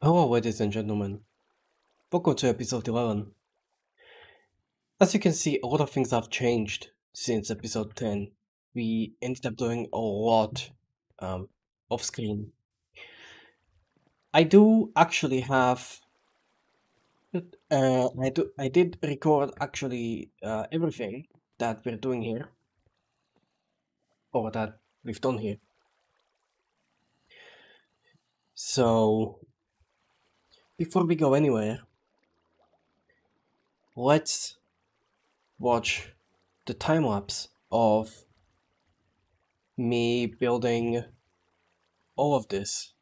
Hello, ladies and gentlemen. Welcome to episode 11. As you can see, a lot of things have changed since episode 10. We ended up doing a lot off screen. I do actually have. I did record actually everything that we're doing here, or that we've done here. So, before we go anywhere, let's watch the time lapse of me building all of this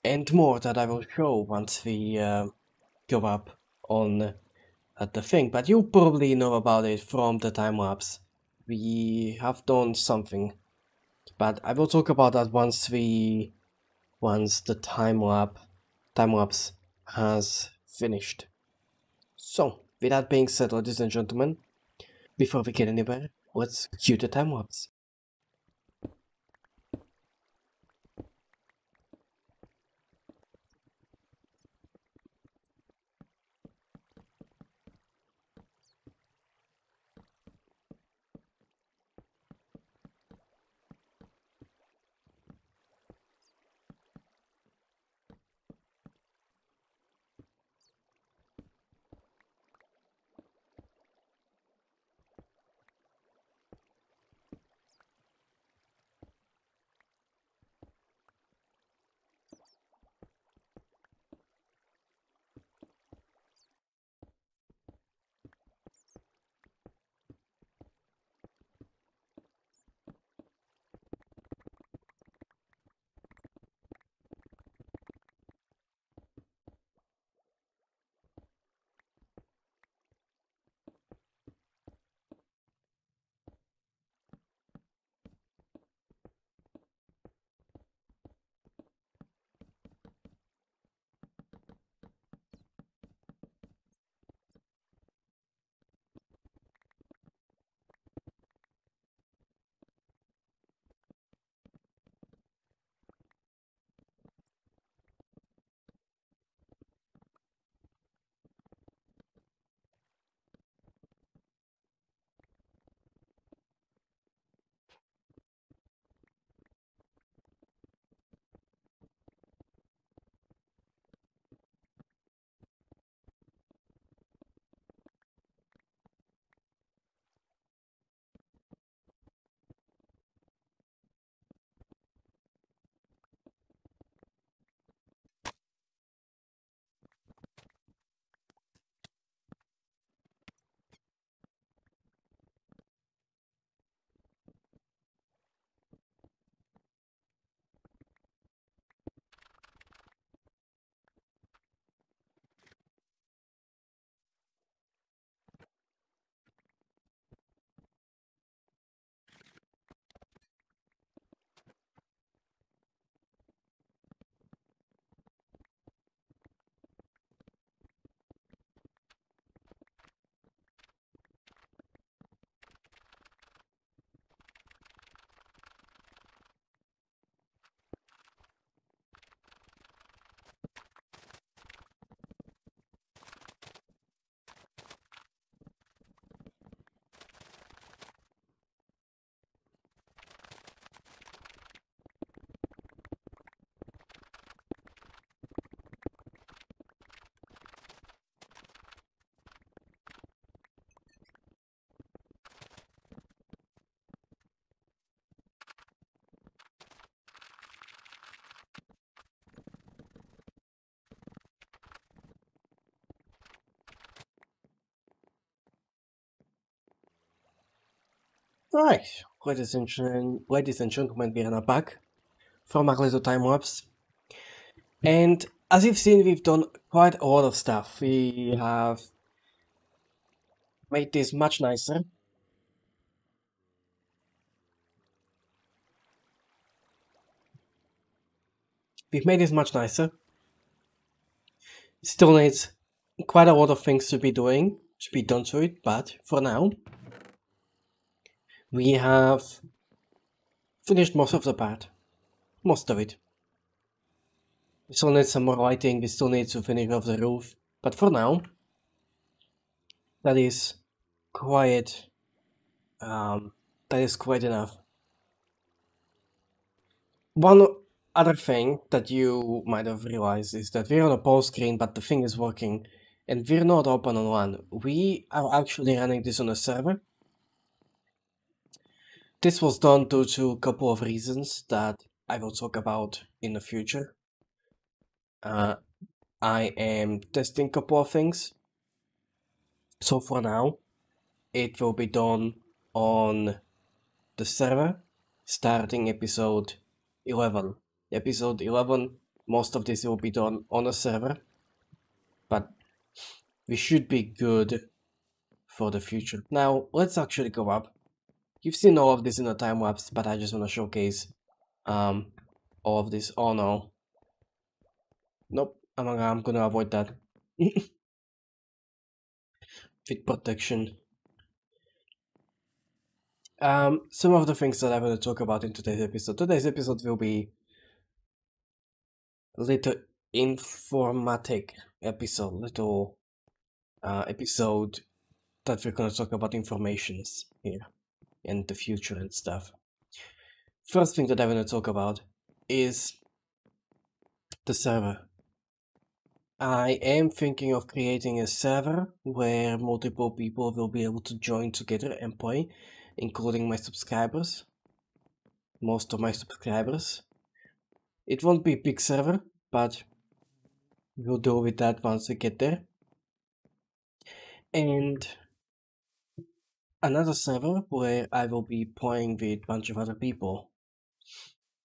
and more that I will show once we go up on the thing. But you probably know about it from the time lapse. We have done something, but I will talk about that once the time lapse has finished. So, with that being said, ladies and gentlemen, before we get anywhere, let's cue the time lapse. Right, ladies and gentlemen, we are now back from our little time lapse. And as you've seen, we've done quite a lot of stuff. We have made this much nicer. We've made this much nicer. Still needs quite a lot of things to be done to it, but for now, we have finished most of the part. Most of it. We still need some more lighting, we still need to finish off the roof. But for now, that is quite, that is quite enough. One other thing that you might have realized is that we're on a pause screen, but the thing is working, and we're not open on one. We are actually running this on a server. This was done due to a couple of reasons that I will talk about in the future. I am testing a couple of things. So for now, it will be done on the server starting episode 11. Episode 11, most of this will be done on a server, but we should be good for the future. Now, let's actually go up. You've seen all of this in the time lapse, but I just want to showcase all of this. Oh no. Nope, I'm gonna avoid that. Fit protection. Some of the things that I want to talk about in today's episode. Today's episode will be a little informatic episode, little episode that we're gonna talk about informations here and the future and stuff. First thing that I want to talk about is the server. I am thinking of creating a server where multiple people will be able to join together and play, including my subscribers. Most of my subscribers. It won't be a big server, but we'll deal with that once we get there. And another server where I will be playing with a bunch of other people.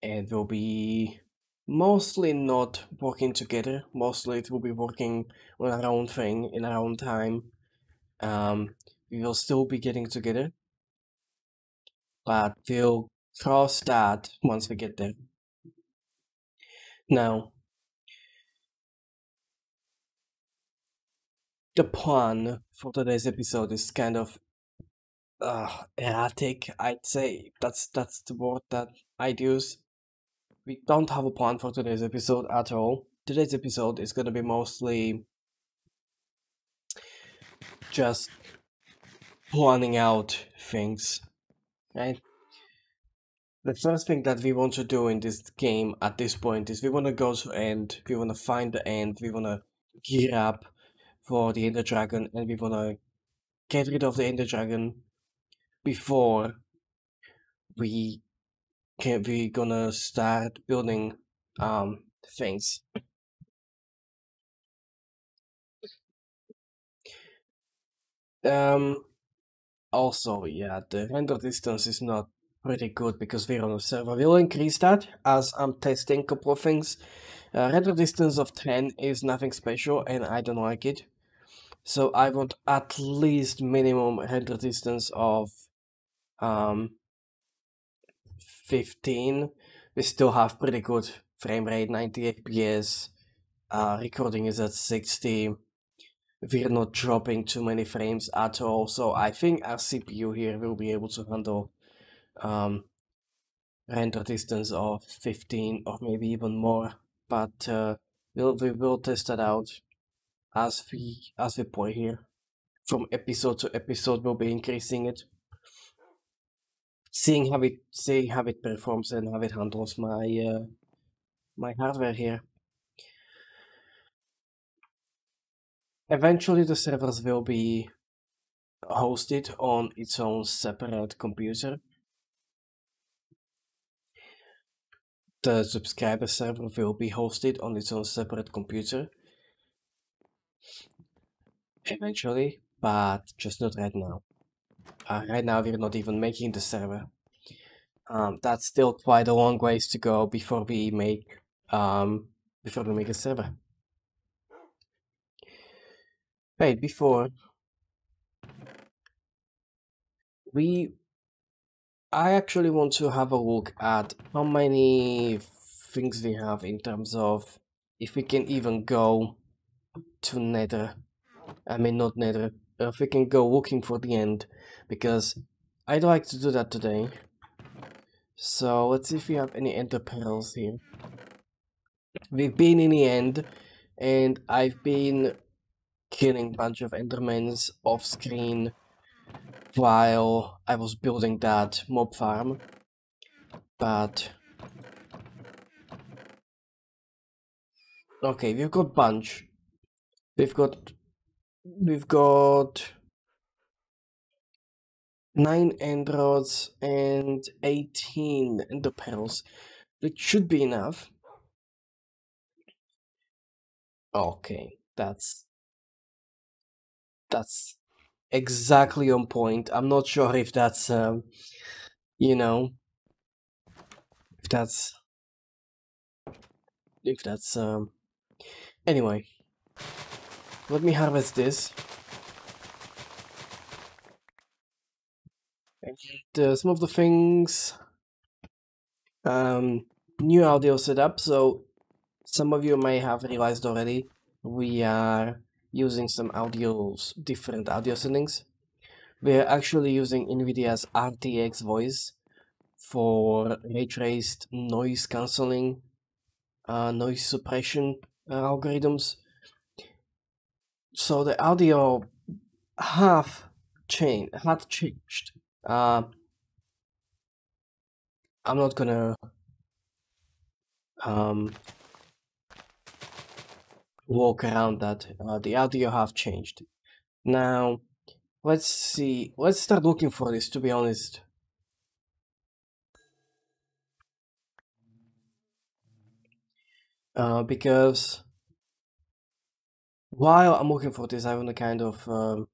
And we'll be mostly not working together. Mostly it will be working on our own thing in our own time. We will still be getting together, but we'll cross that once we get there. Now, the plan for today's episode is kind of erratic, I'd say. That's the word that I'd use. We don't have a plan for today's episode at all. Today's episode is gonna be mostly just planning out things, right? The first thing that we want to do in this game at this point is we want to go to end, we want to find the end, we want to gear up for the Ender Dragon, and we want to get rid of the Ender Dragon before we gonna start building things. Also, yeah, the render distance is not pretty good because we're on a server. We'll increase that as I'm testing a couple of things. Render distance of 10 is nothing special and I don't like it. So I want at least minimum render distance of 15. We still have pretty good frame rate, 90 FPS. Recording is at 60. We're not dropping too many frames at all, so I think our CPU here will be able to handle render distance of 15 or maybe even more, but we will test that out as we play here. From episode to episode, we'll be increasing it, seeing how it performs and how it handles my my hardware here. Eventually, the servers will be hosted on its own separate computer. The subscriber server will be hosted on its own separate computer. Eventually, but just not right now. Right now, we're not even making the server. That's still quite a long ways to go before we make a server. Wait, before I actually want to have a look at how many things we have in terms of if we can even go to Nether. I mean, not Nether. If we can go looking for the end, because I'd like to do that today. So let's see if we have any ender pearls here. We've been in the end, and I've been killing a bunch of endermans off screen while I was building that mob farm. But okay, we've got bunch. We've got 9 enderrods and 18 ender pearls, which should be enough. Okay, that's exactly on point. I'm not sure if that's you know, if that's anyway. Let me harvest this. And some of the things, new audio setup. So some of you may have realized already, we are using some different audio settings. We're actually using NVIDIA's RTX voice for ray traced noise cancelling, noise suppression algorithms. So the audio had changed. I'm not gonna walk around that. The audio have changed. Now, let's see. Let's start looking for this, to be honest. Because while I'm looking for this, I want to kind of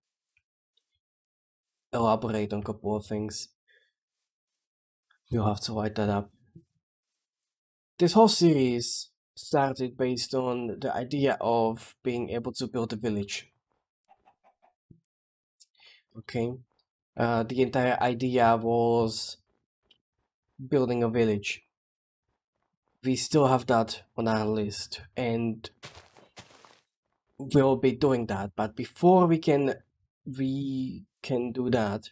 elaborate on a couple of things. You'll have to light that up. This whole series started based on the idea of being able to build a village. Okay, the entire idea was building a village. We still have that on our list, and we'll be doing that. But before we can do that,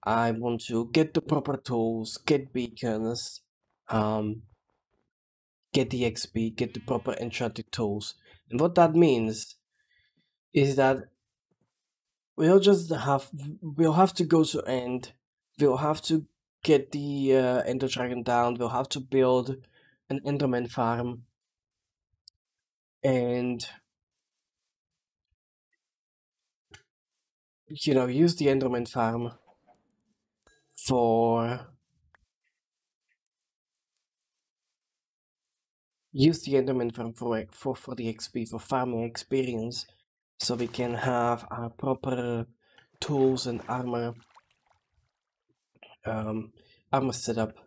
I want to get the proper tools, get beacons, get the XP, get the proper enchanted tools. And what that means is that we'll have to go to end. We'll have to get the Ender Dragon down. We'll have to build an Enderman farm, and use the Enderman farm for for the XP, for farming experience, so we can have our proper tools and armor set up.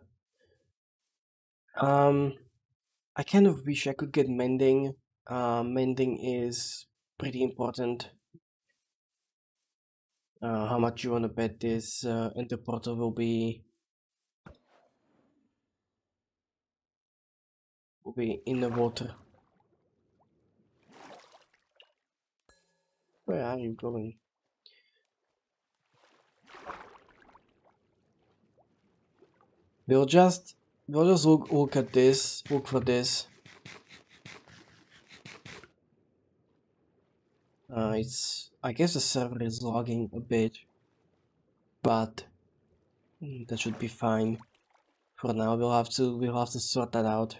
I kind of wish I could get mending. Mending is pretty important. How much you want to bet this enter portal will be in the water? Where are you going? We'll just look at this, look for this. I guess the server is logging a bit, but that should be fine. For now, we'll have to sort that out.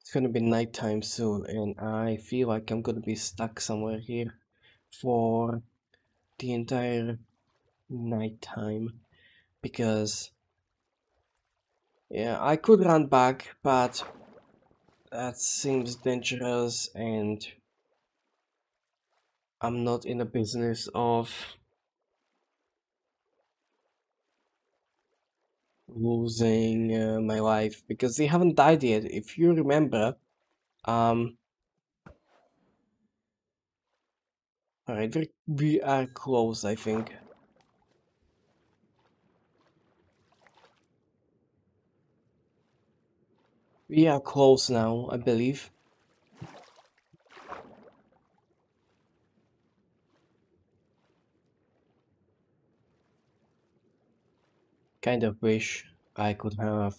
It's gonna be nighttime soon, and I feel like I'm gonna be stuck somewhere here for the entire nighttime, because yeah, I could run back, but that seems dangerous, and I'm not in the business of losing my life, because they haven't died yet. If you remember, alright, we are close, I think. We are close now, I believe. Kind of wish I could have.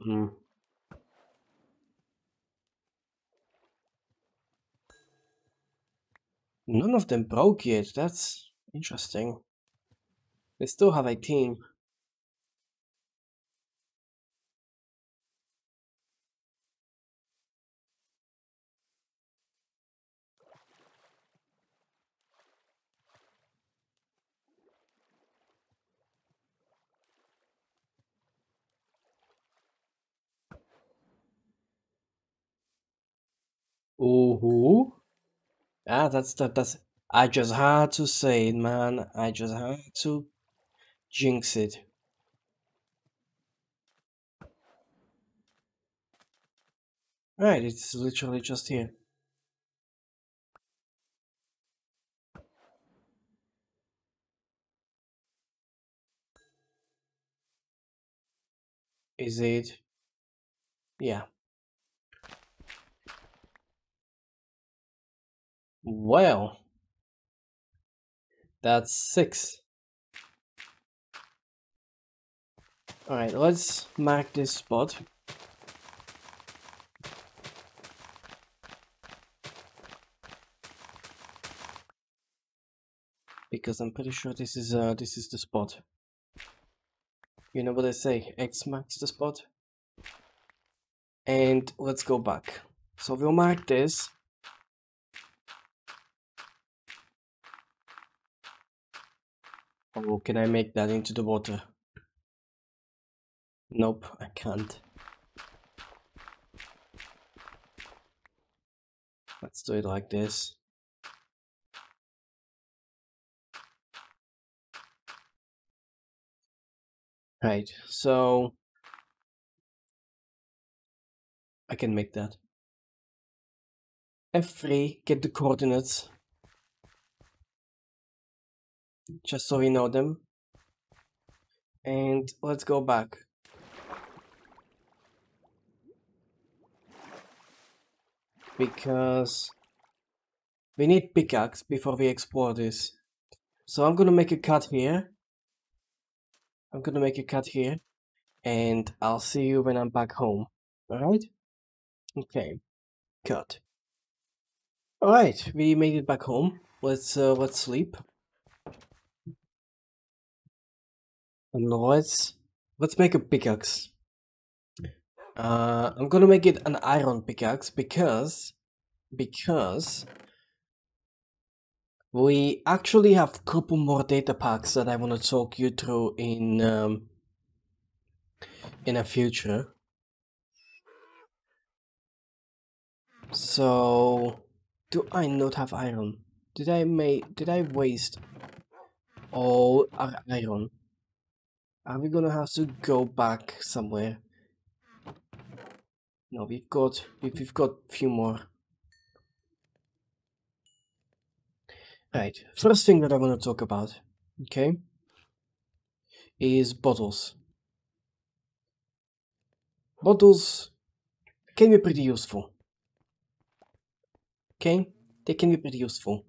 Hmm. None of them broke yet. That's interesting. They still have 18. Ooh. Ah, that's. I just had to say it, man. I just had to jinx it. Right, it's literally just here. Is it? Yeah. Well, that's 6. Alright, let's mark this spot. Because I'm pretty sure this is the spot. You know what I say, X marks the spot. And let's go back. So we'll mark this. Oh, can I make that into the water? Nope, I can't. Let's do it like this. Right, so I can make that. F3, get the coordinates. Just so we know them. And let's go back. Because we need pickaxe before we explore this. So I'm gonna make a cut here. And I'll see you when I'm back home. Alright? Okay. Cut. Alright, we made it back home. Let's sleep. And let's make a pickaxe. I'm gonna make it an iron pickaxe because we actually have a couple more data packs that I want to talk you through in a future. So, do I not have iron? Did I waste all our iron? Are we gonna have to go back somewhere? No, we've got a few more. Right, first thing that I want to talk about, okay, is bottles. Bottles can be pretty useful. Okay, they can be pretty useful.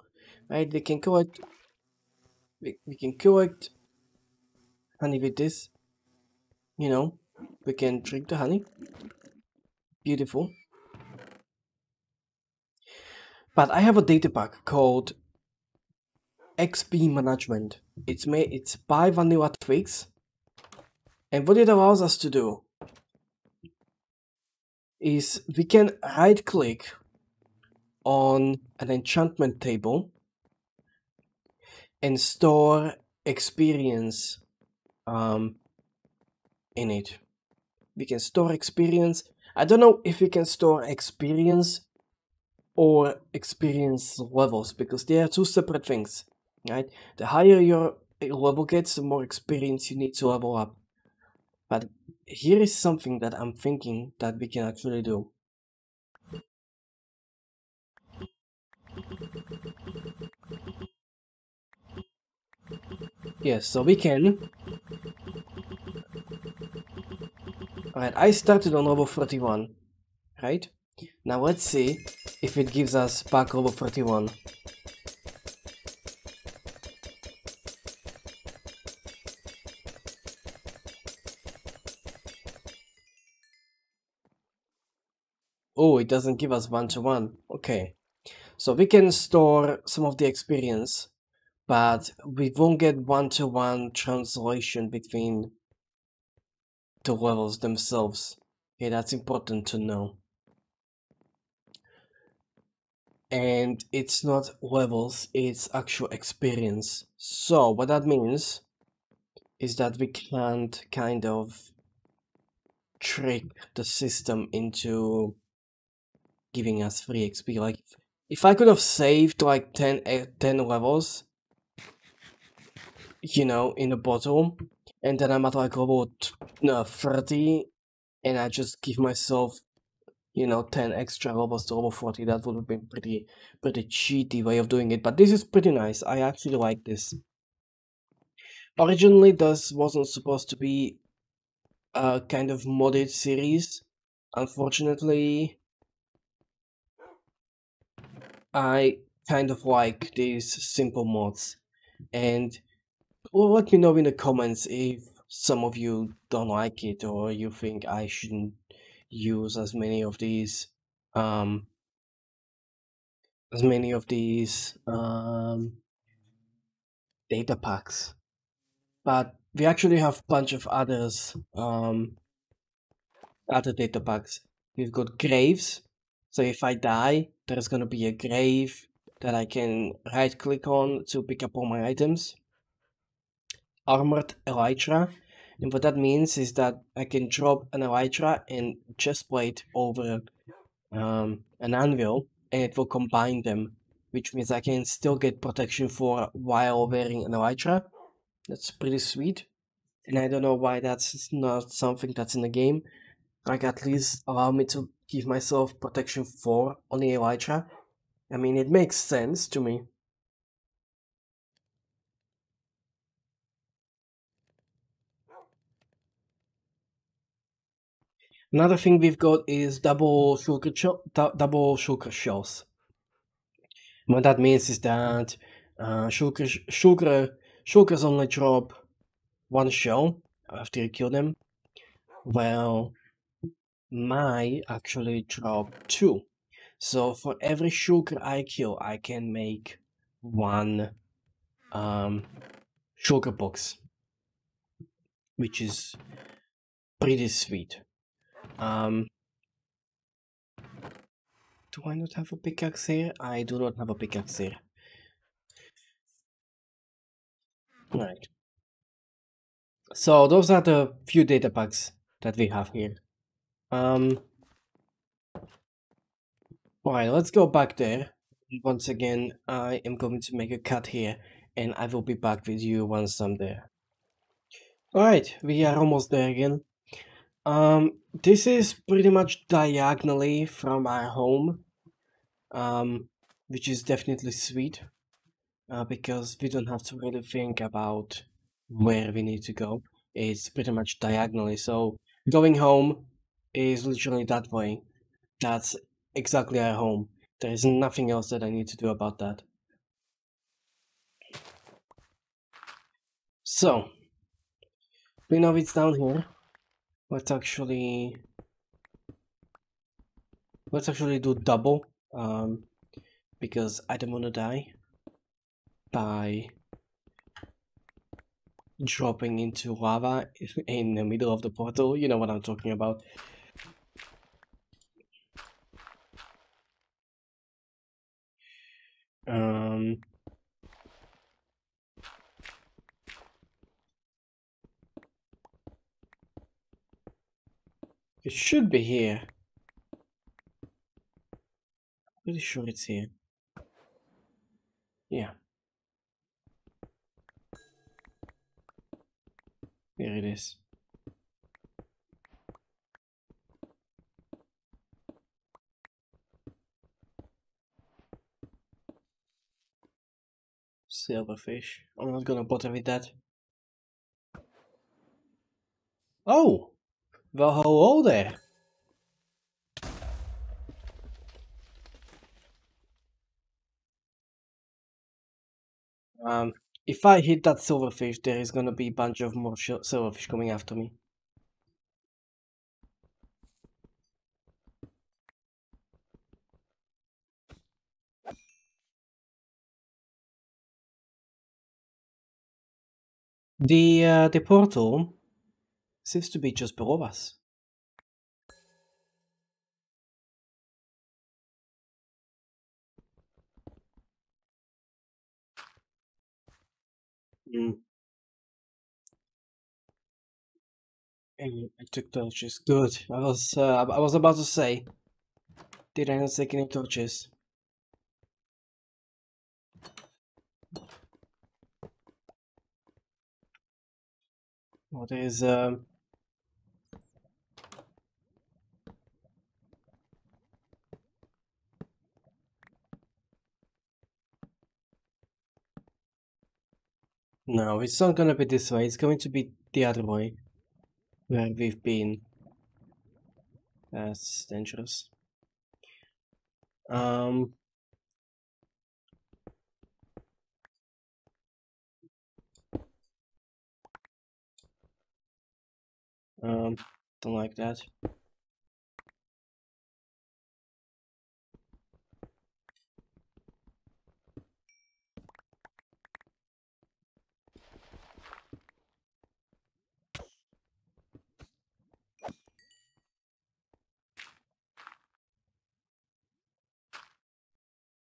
Right, they can collect. We can collect honey with this. You know, we can drink the honey. Beautiful. But I have a data pack called XP Management. It's by Vanilla Twigs. And what it allows us to do is we can right click on an enchantment table and store experience in it. We can store experience. I don't know if we can store experience or experience levels because they are two separate things, right? The higher your level gets, the more experience you need to level up. But here is something that I'm thinking that we can actually do. Yes, so we can Alright, I started on level 31, right? Now let's see if it gives us back level 31. Oh, it doesn't give us 1-to-1. Okay. So we can store some of the experience, but we won't get 1-to-1 translation between the levels themselves. Okay, that's important to know. And it's not levels, it's actual experience. So what that means is that we can't kind of trick the system into giving us free XP. Like, if I could have saved like 10 levels, you know, in a bottle, and then I'm at like level 30, and I just give myself, you know, 10 extra levels to level 40, that would have been pretty cheaty way of doing it, but this is pretty nice. I actually like this. Originally, this wasn't supposed to be a kind of modded series. Unfortunately, I kind of like these simple mods, and well, let me know in the comments if some of you don't like it or you think I shouldn't use um as many of these data packs. But we actually have a bunch of other data packs. We've got graves, so if I die, there's gonna be a grave that I can right click on to pick up all my items. Armored ELytra, and what that means is that I can drop an ELytra and chestplate over an anvil, and it will combine them, which means I can still get protection 4 while wearing an ELytra. That's pretty sweet, and I don't know why that's not something that's in the game. Like, at least allow me to give myself protection 4 on the ELytra. I mean, it makes sense to me. Another thing we've got is double Shulker shells. What that means is that Shulkers only drop one shell after you kill them. Well, my actually drop 2. So for every Shulker I kill, I can make one Shulker box, which is pretty sweet. Do I not have a pickaxe here? I do not have a pickaxe here. Right. So those are the few data packs that we have here. Alright, let's go back there. Once again, I am going to make a cut here, and I will be back with you once I'm there. Alright, we are almost there again. This is pretty much diagonally from our home, which is definitely sweet, because we don't have to really think about where we need to go. It's pretty much diagonally, so going home is literally that way. That's exactly our home. There is nothing else that I need to do about that. So, we know it's down here. Let's actually do double, because I don't want to die by dropping into lava in the middle of the portal. You know what I'm talking about. It should be here. Pretty sure it's here. Yeah. Here it is. Silverfish. I'm not gonna bother with that. Oh! Well, hello there. If I hit that silverfish, there is gonna be a bunch of more silverfish coming after me. The portal seems to be just below us. Mm. I took torches. Good. I was about to say, did I not take any torches? What is No, it's not gonna be this way. It's going to be the other way, where we've been. That's dangerous. Um. Don't like that.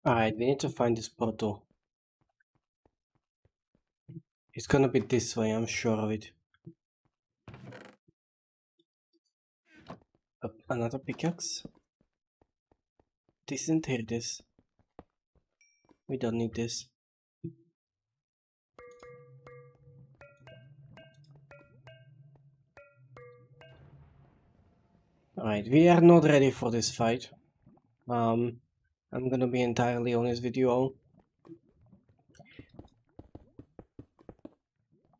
Alright, we need to find this portal. It's gonna be this way, I'm sure of it. Another pickaxe? Decent, here it is. We don't need this. Alright, we are not ready for this fight. I'm gonna be entirely honest with you all.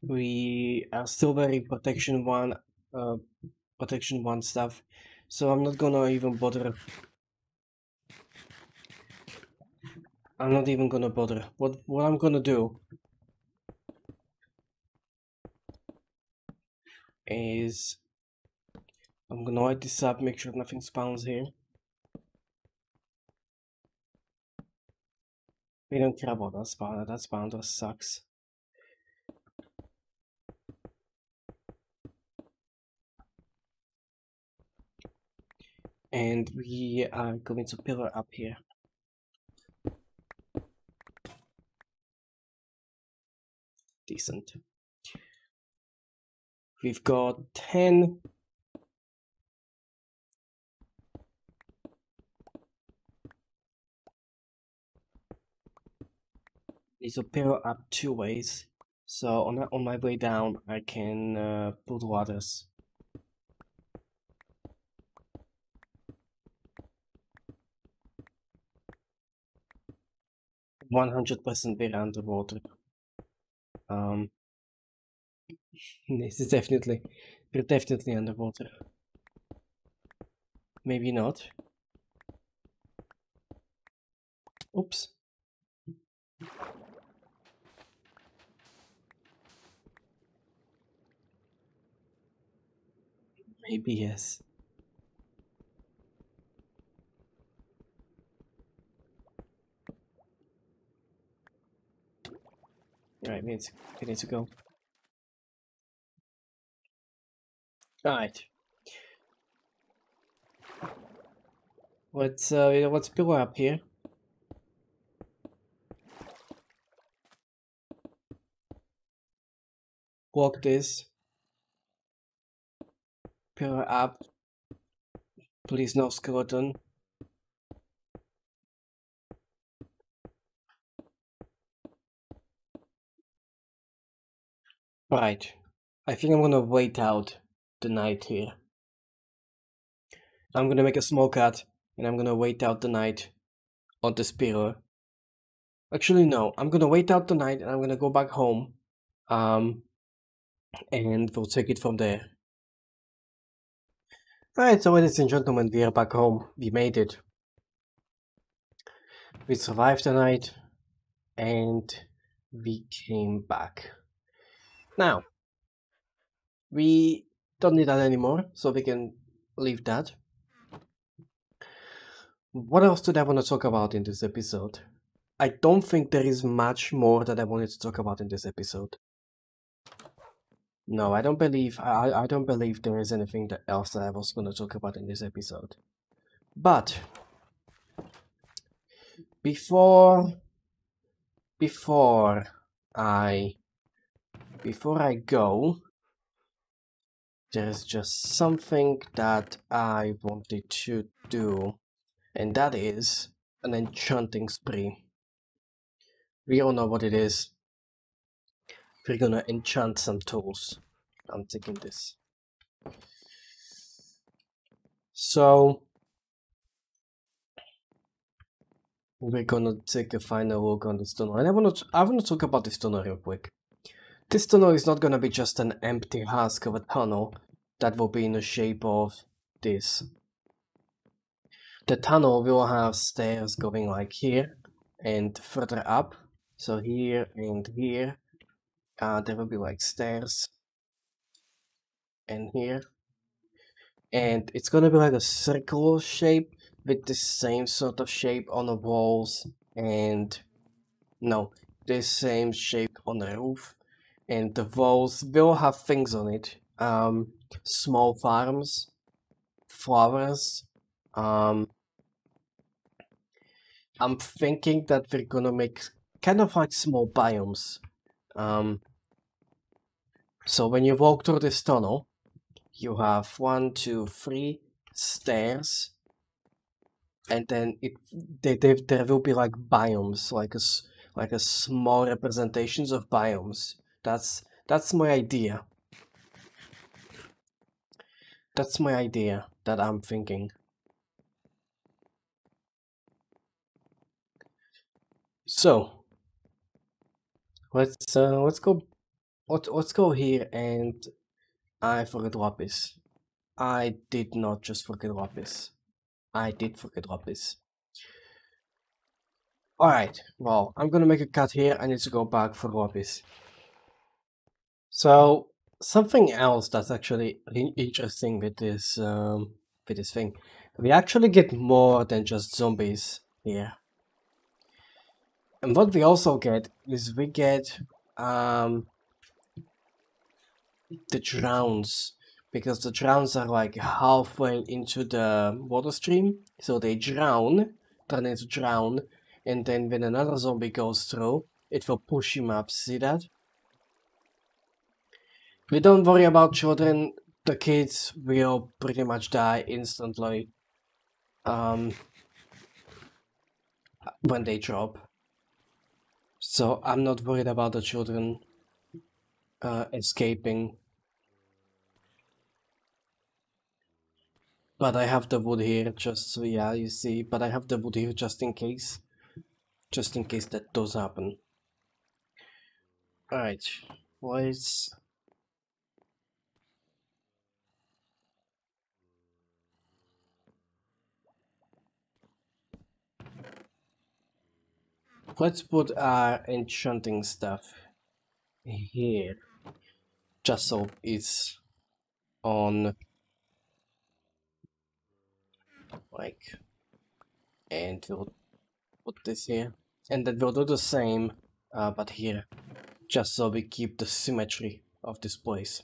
We are still very protection one stuff, so I'm not gonna even bother. I'm not even gonna bother. What I'm gonna do is I'm gonna light this up, make sure nothing spawns here. We don't care about that spawner. That spawner sucks. And we are going to pillar up here. Decent. We've got 10. Need to pillar up 2 ways. So on my way down, I can put ladders. 100% we're underwater. This is we're definitely underwater. Maybe not. Oops. Maybe yes. Alright, we need to go. Alright. Let's pillar up here. Block this. Pillar up. Please no skeleton. Right. I think I'm gonna wait out the night here. I'm gonna make a small cut and I'm gonna wait out the night on this pillar. Actually no, I'm gonna wait out the night and I'm gonna go back home. And we'll take it from there. Alright, so ladies and gentlemen, we are back home. We made it. We survived the night, and we came back. Now, we don't need that anymore, so we can leave that. What else did I want to talk about in this episode? I don't think there is much more that I wanted to talk about in this episode. No, I don't believe I don't believe there is anything else that I was going to talk about in this episode. But before I go, there's just something that I wanted to do, and that is an enchanting spree. We all know what it is. We're gonna enchant some tools. I'm taking this. So we're gonna take a final look on this tunnel, and I wanna talk about this tunnel real quick. This tunnel is not gonna be just an empty husk of a tunnel that will be in the shape of this. The tunnel will have stairs going like here and further up. So here and here, there will be like stairs, and here. And it's gonna be like a circular shape with the same sort of shape on the walls, and no, the same shape on the roof. And the walls will have things on it. Small farms, flowers. I'm thinking that we're gonna make kind of like small biomes. So when you walk through this tunnel, you have 1, 2, 3 stairs, and then there will be like biomes, like a small representations of biomes. That's my idea. That's my idea that I'm thinking. So let's go. Let's go here, and I forgot lapis. I did not just forget lapis. I did forget lapis. Alright, well, I'm gonna make a cut here. I need to go back for lapis. So, something else that's actually interesting with this thing. We actually get more than just zombies here. And what we also get is we get the drowns, because the drowns are like halfway into the water stream, so they drown, turn into drown, and then when another zombie goes through, it will push him up. See that? We don't worry about children. The kids will pretty much die instantly when they drop. So I'm not worried about the children escaping. But I have the wood here just so, yeah, you see, but I have the wood here just in case. Just in case that does happen. Alright, let's... Let's put our enchanting stuff here. Just so it's on... like... and we'll put this here. And then we'll do the same, but here. Just so we keep the symmetry of this place.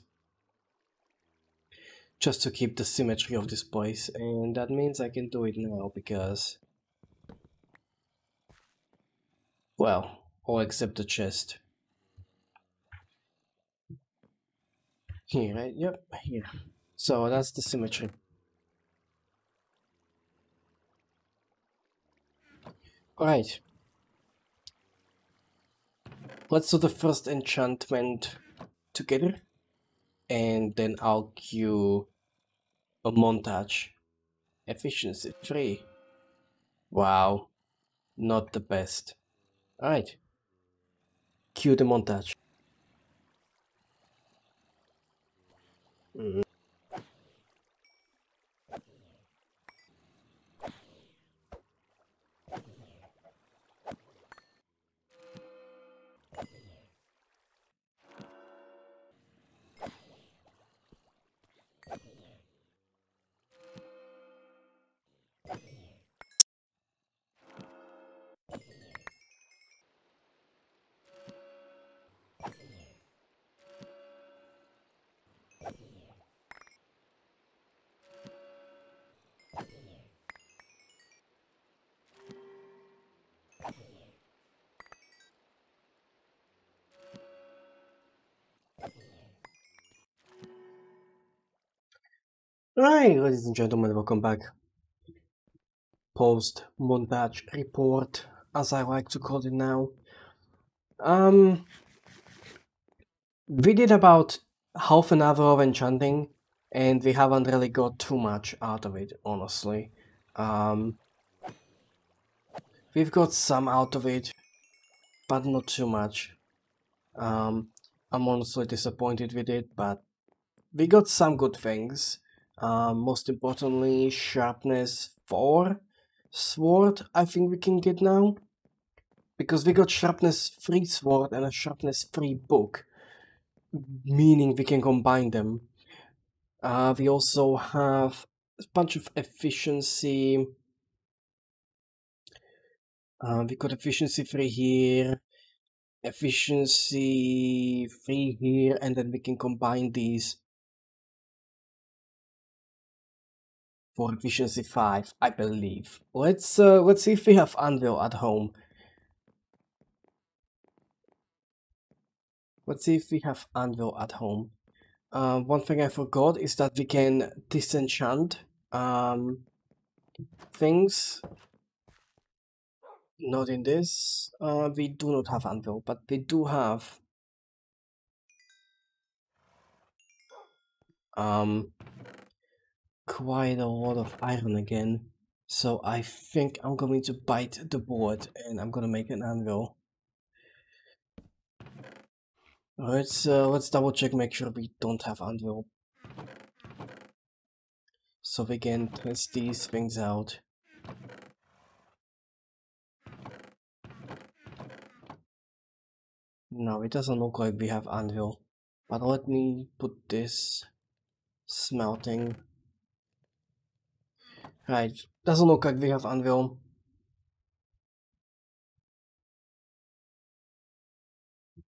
Just to keep the symmetry of this place, and that means I can do it now because... well, all except the chest. Here, right? Yep, here. So that's the symmetry. Alright. Let's do the first enchantment together, and then I'll cue a montage. Efficiency 3. Wow, not the best. Alright. Cue the montage. Right, ladies and gentlemen, welcome back. Post-montage report, as I like to call it now. We did about half an hour of enchanting, and we haven't really got too much out of it, honestly. We've got some out of it, but not too much. I'm honestly disappointed with it, but we got some good things. Most importantly, sharpness 4 sword, I think we can get now. Because we got sharpness 3 sword and a sharpness 3 book, meaning we can combine them. We also have a bunch of efficiency. We got efficiency 3 here, efficiency 3 here, and then we can combine these for efficiency 5, I believe. Let's see if we have anvil at home. Let's see if we have anvil at home. One thing I forgot is that we can disenchant things. Not in this. We do not have anvil, but we do have quite a lot of iron again. So I think I'm going to bite the board and I'm gonna make an anvil. Let's double check, make sure we don't have anvil, so we can test these things out. No, it doesn't look like we have anvil, but let me put this smelting. Right, doesn't look like we have anvil.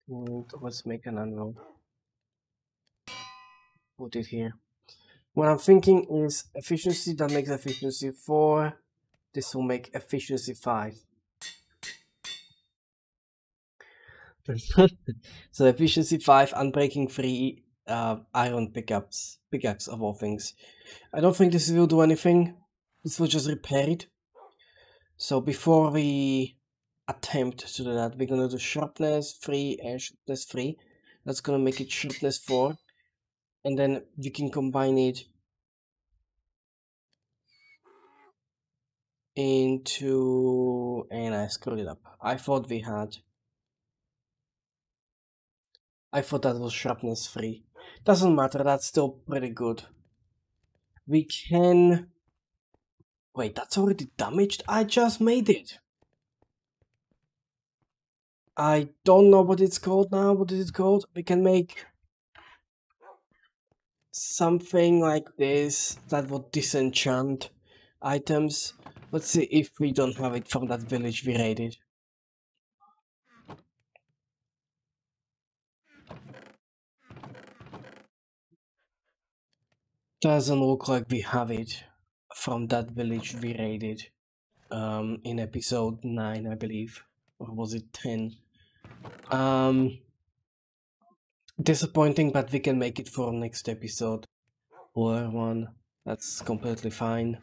And let's make an anvil. Put it here. What I'm thinking is efficiency, that makes efficiency 4. This will make efficiency 5. So efficiency 5, unbreaking 3, iron pickaxe of all things. I don't think this will do anything. This will just repair it. So before we attempt to do that, we're gonna do sharpness 3 and sharpness 3. That's gonna make it sharpness 4. And then we can combine it into... and I screwed it up. I thought that was sharpness 3. Doesn't matter, that's still pretty good. We can... Wait, that's already damaged? I just made it! I don't know what it's called now. What is it called? We can make something like this that will disenchant items. Let's see if we don't have it from that village we raided. Doesn't look like we have it from that village we raided in episode 9, I believe. Or was it 10? Disappointing, but we can make it for next episode. Or one. That's completely fine.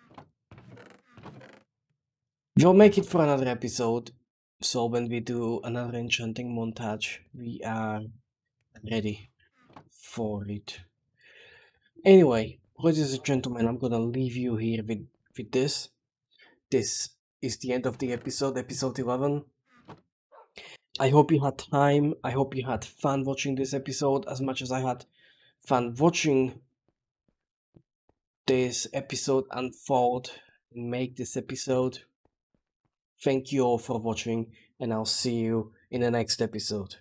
We'll make it for another episode, so when we do another enchanting montage, we are ready for it. Anyway, ladies and gentlemen, I'm gonna leave you here with this. This is the end of the episode 11. I hope you had time, I hope you had fun watching this episode as much as I had fun watching this episode unfold and make this episode. Thank you all for watching, and I'll see you in the next episode.